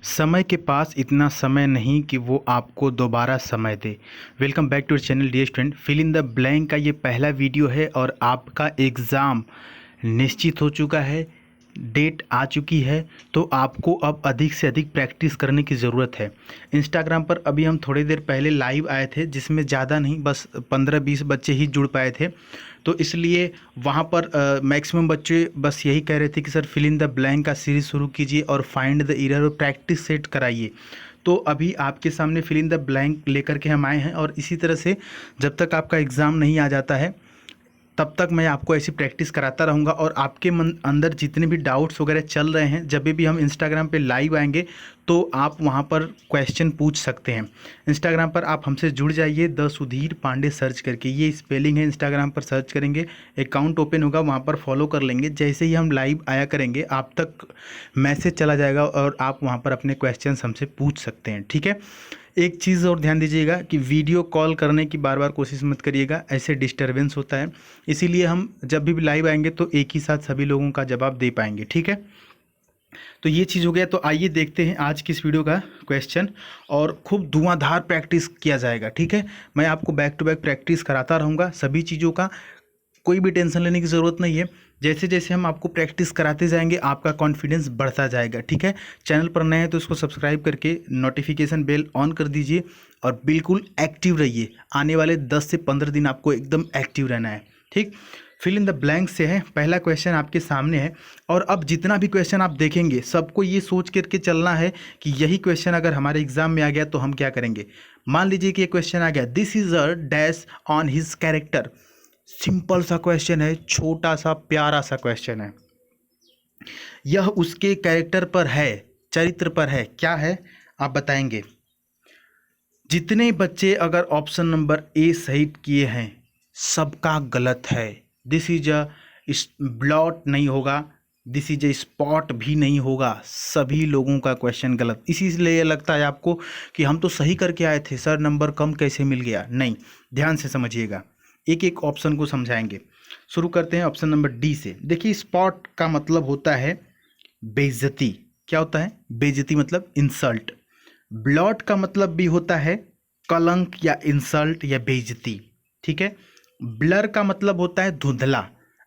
समय के पास इतना समय नहीं कि वो आपको दोबारा समय दे। Welcome back to channel dear student. Fill in the blank का ये पहला वीडियो है और आपका एग्ज़ाम निश्चित हो चुका है, डेट आ चुकी है, तो आपको अब अधिक से अधिक प्रैक्टिस करने की ज़रूरत है। इंस्टाग्राम पर अभी हम थोड़ी देर पहले लाइव आए थे, जिसमें ज़्यादा नहीं, बस 15-20 बच्चे ही जुड़ पाए थे। तो इसलिए वहाँ पर मैक्सिमम बच्चे बस यही कह रहे थे कि sir fill in the blank का सीरीज़ शुरू कीजिए और फाइंड द एरर और प्रैक्टिस सेट कराइए। तो अभी आपके सामने फिल इन द ब्लैंक लेकर के हम आए हैं और इसी तरह से जब तक आपका एग्ज़ाम नहीं आ जाता है तब तक मैं आपको ऐसी प्रैक्टिस कराता रहूँगा। और आपके मन अंदर जितने भी डाउट्स वगैरह चल रहे हैं, जब भी हम इंस्टाग्राम पे लाइव आएंगे तो आप वहाँ पर क्वेश्चन पूछ सकते हैं। इंस्टाग्राम पर आप हमसे जुड़ जाइए, द सुधीर पांडे सर्च करके, ये स्पेलिंग है। इंस्टाग्राम पर सर्च करेंगे, अकाउंट ओपन होगा, वहाँ पर फॉलो कर लेंगे। जैसे ही हम लाइव आया करेंगे आप तक मैसेज चला जाएगा और आप वहाँ पर अपने क्वेश्चन हमसे पूछ सकते हैं, ठीक है। एक चीज़ और ध्यान दीजिएगा कि वीडियो कॉल करने की बार बार कोशिश मत करिएगा, ऐसे डिस्टरबेंस होता है। इसीलिए हम जब भी लाइव आएंगे तो एक ही साथ सभी लोगों का जवाब दे पाएंगे, ठीक है। तो ये चीज़ हो गया। तो आइए देखते हैं आज की इस वीडियो का क्वेश्चन, और खूब धुआंधार प्रैक्टिस किया जाएगा, ठीक है। मैं आपको बैक टू बैक प्रैक्टिस कराता रहूँगा सभी चीज़ों का, कोई भी टेंशन लेने की ज़रूरत नहीं है। जैसे जैसे हम आपको प्रैक्टिस कराते जाएंगे आपका कॉन्फिडेंस बढ़ता जाएगा, ठीक है। चैनल पर नए हैं तो इसको सब्सक्राइब करके नोटिफिकेशन बेल ऑन कर दीजिए और बिल्कुल एक्टिव रहिए। आने वाले 10 से 15 दिन आपको एकदम एक्टिव रहना है, ठीक। फिल इन द ब्लैंक से है, पहला क्वेश्चन आपके सामने है। और अब जितना भी क्वेश्चन आप देखेंगे सबको ये सोच करके चलना है कि यही क्वेश्चन अगर हमारे एग्जाम में आ गया तो हम क्या करेंगे। मान लीजिए कि ये क्वेश्चन आ गया, this is a dash on his character. Simple सा क्वेश्चन है, छोटा सा प्यारा सा क्वेश्चन है। यह उसके कैरेक्टर पर है, चरित्र पर है, क्या है आप बताएंगे। जितने बच्चे अगर ऑप्शन नंबर ए सही किए हैं सबका गलत है। दिस इज अ ब्लॉट नहीं होगा, दिस इज अ स्पॉट भी नहीं होगा, सभी लोगों का क्वेश्चन गलत। इसीलिए लगता है आपको कि हम तो सही करके आए थे सर, नंबर कम कैसे मिल गया। नहीं, ध्यान से समझिएगा, एक एक ऑप्शन को समझाएंगे। शुरू करते हैं ऑप्शन नंबर डी से। देखिए, स्पॉट का मतलब होता है बेइज्जती। क्या होता है? बेइज्जती मतलब इंसल्ट। ब्लॉट का मतलब भी होता है कलंक या इंसल्ट या बेइज्जती, ठीक है। ब्लर का मतलब होता है धुंधला।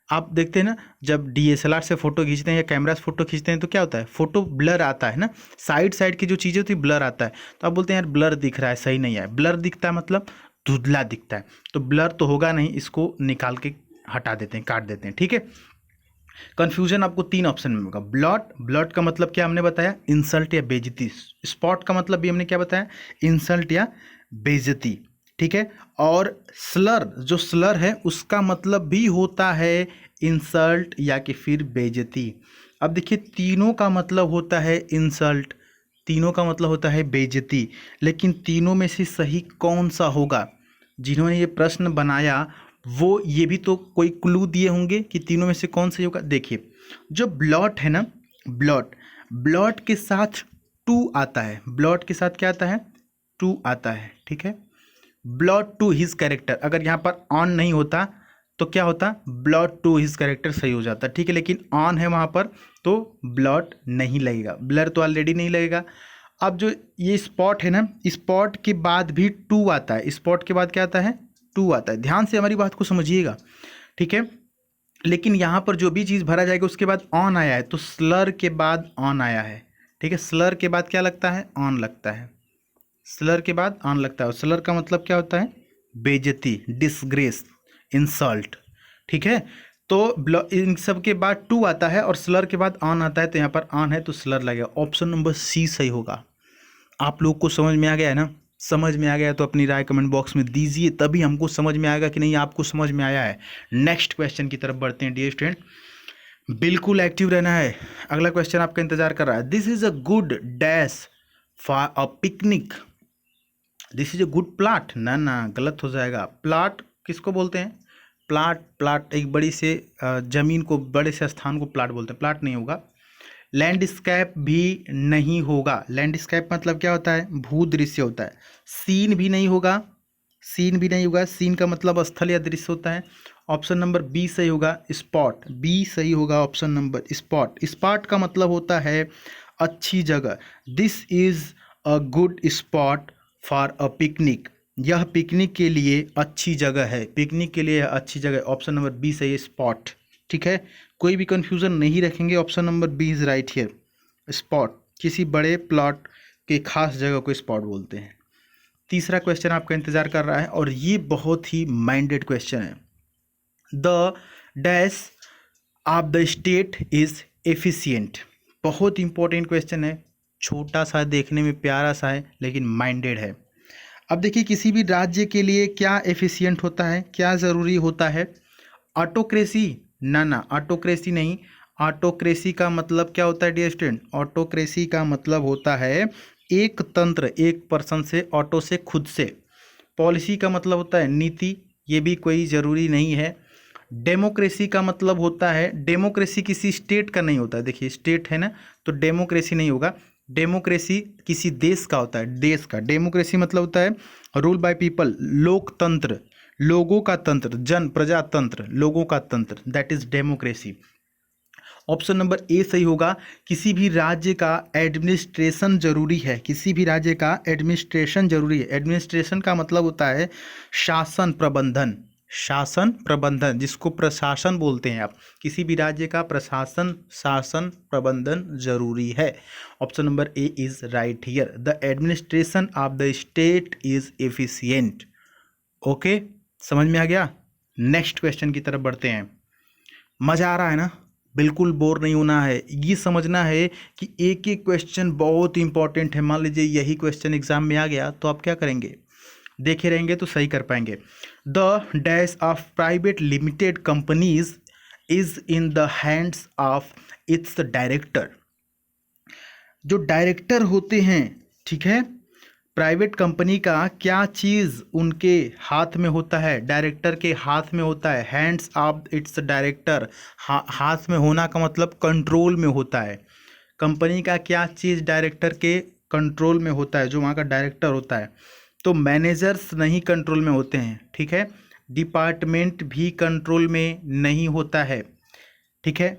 आप देखते हैं ना, जब डीएसएलआर से फोटो खींचते हैं या कैमरा से फोटो खींचते हैं तो क्या होता है, फोटो ब्लर आता है ना, साइड साइड की जो चीज़ें होती है ब्लर आता है। तो आप बोलते हैं यार ब्लर दिख रहा है, सही नहीं है। ब्लर दिखता है मतलब धुंधला दिखता है। तो ब्लर तो होगा नहीं, इसको निकाल के हटा देते हैं, काट देते हैं, ठीक है। कंफ्यूजन आपको 3 ऑप्शन में होगा। ब्लॉट, ब्लॉट का मतलब क्या हमने बताया, इंसल्ट या बेइज्जती। स्पॉट का मतलब भी हमने क्या बताया, इंसल्ट या बेइज्जती, ठीक है। और स्लर, जो स्लर है उसका मतलब भी होता है इंसल्ट या कि फिर बेइज्जती। अब देखिए, तीनों का मतलब होता है इंसल्ट, तीनों का मतलब होता है बेइज्जती, लेकिन तीनों में से सही कौन सा होगा। जिन्होंने ये प्रश्न बनाया वो ये भी तो कोई क्लू दिए होंगे कि तीनों में से कौन सही होगा। देखिए, जो ब्लॉट है ना, ब्लॉट, ब्लॉट के साथ टू आता है। ब्लॉट के साथ क्या आता है, टू आता है, ठीक है। ब्लॉट टू हिज कैरेक्टर, अगर यहाँ पर ऑन नहीं होता तो क्या होता, ब्लॉट टू हिज कैरेक्टर सही हो जाता, ठीक है। लेकिन ऑन है वहाँ पर तो ब्लॉट नहीं लगेगा, ब्लर तो ऑलरेडी नहीं लगेगा। अब जो ये स्पॉट है ना, स्पॉट के बाद भी टू आता है। स्पॉट के बाद क्या आता है, टू आता है। ध्यान से हमारी बात को समझिएगा, ठीक है। लेकिन यहाँ पर जो भी चीज़ भरा जाएगा उसके बाद ऑन आया है, तो स्लर के बाद ऑन आया है, ठीक है। स्लर के बाद क्या लगता है, ऑन लगता है। स्लर के बाद ऑन लगता है और स्लर का मतलब क्या होता है, बेइज्जती, डिसग्रेस, इंसल्ट, ठीक है। तो इन सब के बाद टू आता है और स्लर के बाद ऑन आता है, तो यहाँ पर ऑन है तो स्लर लगेगा। ऑप्शन नंबर सी सही होगा। आप लोग को समझ में आ गया है ना। समझ में आ गया तो अपनी राय कमेंट बॉक्स में दीजिए, तभी हमको समझ में आएगा कि नहीं आपको समझ में आया है। नेक्स्ट क्वेश्चन की तरफ बढ़ते हैं डियर स्टूडेंट, बिल्कुल एक्टिव रहना है। अगला क्वेश्चन आपका इंतजार कर रहा है। This is a good dash for a picnic. This is a good plot, ना ना गलत हो जाएगा। प्लाट किसको बोलते हैं, प्लाट, प्लाट एक बड़ी से जमीन को, बड़े से स्थान को प्लाट बोलते हैं, प्लाट नहीं होगा। लैंडस्केप भी नहीं होगा। लैंडस्केप मतलब क्या होता है, भू दृश्य होता है। सीन भी नहीं होगा, सीन भी नहीं होगा, सीन का मतलब स्थल या दृश्य होता है। ऑप्शन नंबर बी सही होगा, स्पॉट, बी सही होगा ऑप्शन नंबर स्पॉट। स्पॉट का मतलब होता है अच्छी जगह। This is a good spot for a picnic. यह पिकनिक के लिए अच्छी जगह है। पिकनिक के लिए अच्छी जगह। ऑप्शन नंबर बी सही है, स्पॉट। ठीक है, कोई भी कंफ्यूजन नहीं रखेंगे। Option number B is right here. Spot, किसी बड़े प्लॉट के खास जगह को स्पॉट बोलते हैं। तीसरा क्वेश्चन आपका इंतजार कर रहा है और ये बहुत ही माइंडेड क्वेश्चन है। The dash of the state is efficient. बहुत इंपॉर्टेंट क्वेश्चन है, छोटा सा, देखने में प्यारा सा है, लेकिन माइंडेड है। अब देखिए, किसी भी राज्य के लिए क्या एफिशिएंट होता है, क्या ज़रूरी होता है? ऑटोक्रेसी? ना ना, ऑटोक्रेसी नहीं। ऑटोक्रेसी का मतलब क्या होता है डियर स्टूडेंट? ऑटोक्रेसी का मतलब होता है एक तंत्र, एक पर्सन से, ऑटो से खुद से। पॉलिसी का मतलब होता है नीति, ये भी कोई ज़रूरी नहीं है। डेमोक्रेसी का मतलब होता है, डेमोक्रेसी किसी स्टेट का नहीं होता है। देखिए स्टेट है ना, तो डेमोक्रेसी नहीं होगा। डेमोक्रेसी किसी देश का होता है, देश का। डेमोक्रेसी मतलब होता है रूल बाय पीपल, लोकतंत्र, लोगों का तंत्र, जन प्रजातंत्र, लोगों का तंत्र, that is democracy. Option number A सही होगा। किसी भी राज्य का एडमिनिस्ट्रेशन जरूरी है। किसी भी राज्य का एडमिनिस्ट्रेशन जरूरी है। एडमिनिस्ट्रेशन का मतलब होता है शासन प्रबंधन, शासन प्रबंधन, जिसको प्रशासन बोलते हैं आप। किसी भी राज्य का प्रशासन, शासन प्रबंधन जरूरी है। Option number A is right here. The administration of the state is efficient. Okay, समझ में आ गया? नेक्स्ट क्वेश्चन की तरफ बढ़ते हैं। मज़ा आ रहा है ना? बिल्कुल बोर नहीं होना है। ये समझना है कि एक एक क्वेश्चन बहुत इंपॉर्टेंट है। मान लीजिए यही क्वेश्चन एग्जाम में आ गया तो आप क्या करेंगे? देखे रहेंगे तो सही कर पाएंगे। The dash of private limited companies is in the hands of its director. जो डायरेक्टर होते हैं, ठीक है, प्राइवेट कंपनी का क्या चीज़ उनके हाथ में होता है? डायरेक्टर के हाथ में होता है। हैंड्स ऑफ इट्स डायरेक्टर, हाथ में होना का मतलब कंट्रोल में होता है। कंपनी का क्या चीज़ डायरेक्टर के कंट्रोल में होता है, जो वहाँ का डायरेक्टर होता है? तो मैनेजर्स नहीं कंट्रोल में होते हैं, ठीक है। डिपार्टमेंट भी कंट्रोल में नहीं होता है, ठीक है।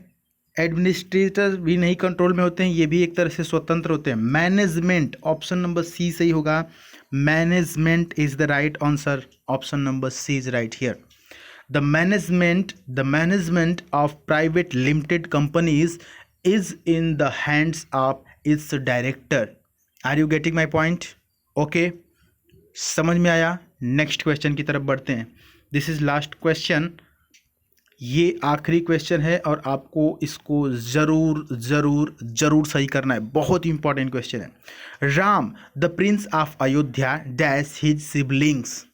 एडमिनिस्ट्रेटर भी नहीं कंट्रोल में होते हैं, ये भी एक तरह से स्वतंत्र होते हैं। मैनेजमेंट, ऑप्शन नंबर सी सही होगा। Management is the right answer. Option number C is right here. The management of private limited companies is in the hands of its director. Are you getting my point? Okay, समझ में आया? Next question की तरफ बढ़ते हैं। This is last question. ये आखिरी question है और आपको इसको ज़रूर ज़रूर ज़रूर सही करना है। बहुत इंपॉर्टेंट क्वेश्चन है। Ram the Prince of Ayodhya dash his siblings.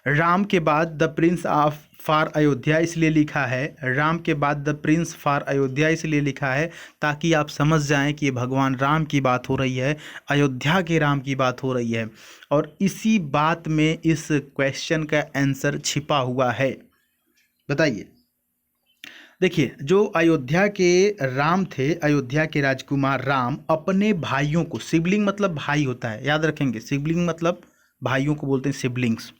Ram के बाद the Prince of for Ayodhya इसलिए लिखा है, राम के बाद द प्रिंस फॉर अयोध्या इसलिए लिखा है ताकि आप समझ जाएं कि भगवान राम की बात हो रही है, अयोध्या के राम की बात हो रही है। और इसी बात में इस क्वेश्चन का आंसर छिपा हुआ है। बताइए। देखिए, जो अयोध्या के राम थे, अयोध्या के राजकुमार राम अपने भाइयों को, सिबलिंग मतलब भाई होता है, याद रखेंगे, सिबलिंग मतलब भाइयों को बोलते हैं सिबलिंग्स,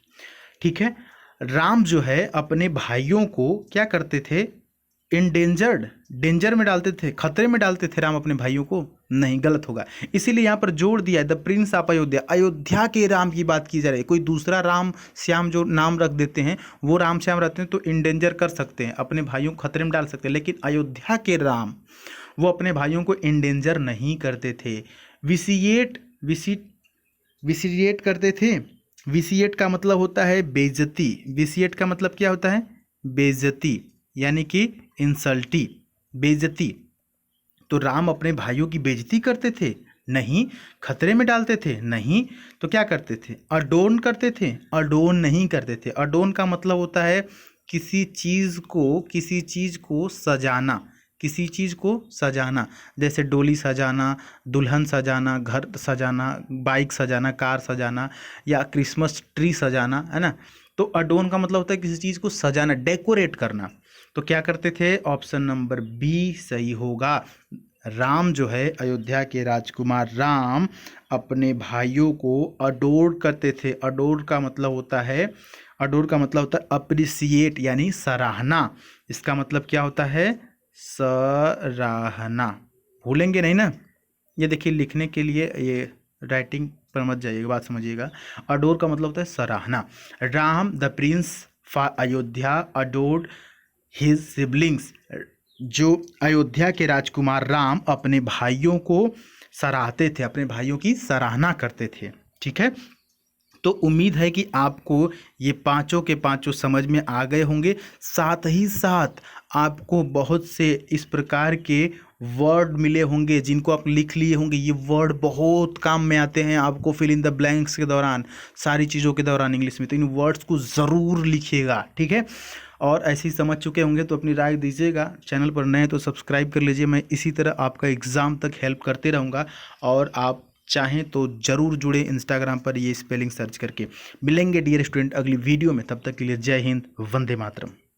ठीक है। राम जो है अपने भाइयों को क्या करते थे? इंडेंजर्ड, डेंजर में डालते थे, खतरे में डालते थे राम अपने भाइयों को? नहीं, गलत होगा। इसीलिए यहाँ पर जोड़ दिया है the Prince of Ayodhya. Ayodhya के राम की बात की जा रही है। कोई दूसरा राम श्याम जो नाम रख देते हैं, वो राम श्याम रहते हैं तो इंडेंजर कर सकते हैं, अपने भाइयों को खतरे में डाल सकते हैं। लेकिन अयोध्या के राम वो अपने भाइयों को इंडेंजर नहीं करते थे। विसिएट करते थे। विसिएट का मतलब होता है बेइज्जती। विसिएट का मतलब क्या होता है? बेइज्जती, यानी कि इंसल्टी, बेइज्जती। तो राम अपने भाइयों की बेइज्जती करते थे? नहीं। खतरे में डालते थे? नहीं। तो क्या करते थे? अडोन करते थे? अडोन नहीं करते थे। अडोन का मतलब होता है किसी चीज़ को सजाना, किसी चीज़ को सजाना, जैसे डोली सजाना, दुल्हन सजाना, घर सजाना, बाइक सजाना, कार सजाना, या क्रिसमस ट्री सजाना, है ना। तो अडोन का मतलब होता है किसी चीज़ को सजाना, डेकोरेट करना। तो क्या करते थे? ऑप्शन नंबर बी सही होगा। राम जो है, अयोध्या के राजकुमार राम अपने भाइयों को अडोर करते थे। अडोर का मतलब होता है अप्रिसिएट, यानी सराहना। इसका मतलब क्या होता है? सराहना। भूलेंगे नहीं ना। ये देखिए, लिखने के लिए ये राइटिंग पर मत जाइएगा, बात समझिएगा। अडोर का मतलब होता है सराहना। Ram the Prince for Ayodhya adored his siblings. जो अयोध्या के राजकुमार राम अपने भाइयों को सराहते थे, अपने भाइयों की सराहना करते थे। ठीक है, तो उम्मीद है कि आपको ये पांचों के पांचों समझ में आ गए होंगे। साथ ही साथ आपको बहुत से इस प्रकार के वर्ड मिले होंगे जिनको आप लिख लिए होंगे। ये वर्ड बहुत काम में आते हैं आपको फिल इन द ब्लैंक्स के दौरान, सारी चीज़ों के दौरान इंग्लिश में। तो इन वर्ड्स को ज़रूर लिखिएगा, ठीक है। और ऐसे ही समझ चुके होंगे तो अपनी राय दीजिएगा। चैनल पर नए तो सब्सक्राइब कर लीजिए। मैं इसी तरह आपका एग्ज़ाम तक हेल्प करते रहूँगा, और आप चाहें तो ज़रूर जुड़े इंस्टाग्राम पर ये स्पेलिंग सर्च करके। मिलेंगे डियर स्टूडेंट अगली वीडियो में, तब तक के लिए जय हिंद, वंदे मातरम।